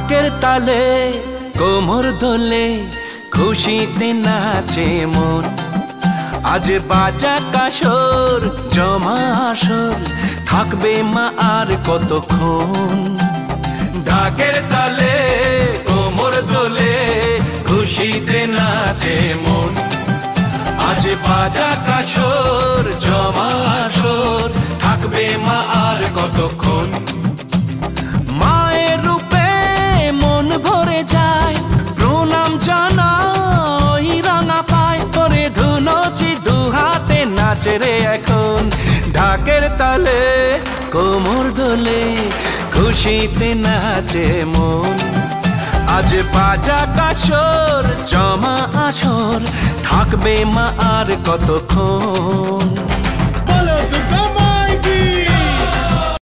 ঢাকের তালে কোমর দোলে খুশিতে নাচে মন। আজ বাজা কাসর জমা আসর থাকবে মা আর কতক্ষণ। ঢাকের তালে কোমর দোলে খুশিতে নাচে মন। আজ বাজা কাসর জমা আসর থাকবে মা আর কতক্ষণ। মায়ের রূপে মন ভরে যায় প্রণাম জানাই রাঙা পায় করে ধুনচি দুহাতে নাচে রে এখন। ঢাকের তালে কোমর দোলে খুশিতে নাচে মন। আজ বাজা কাসর জমা আসর থাকবে মা আর কতক্ষণ।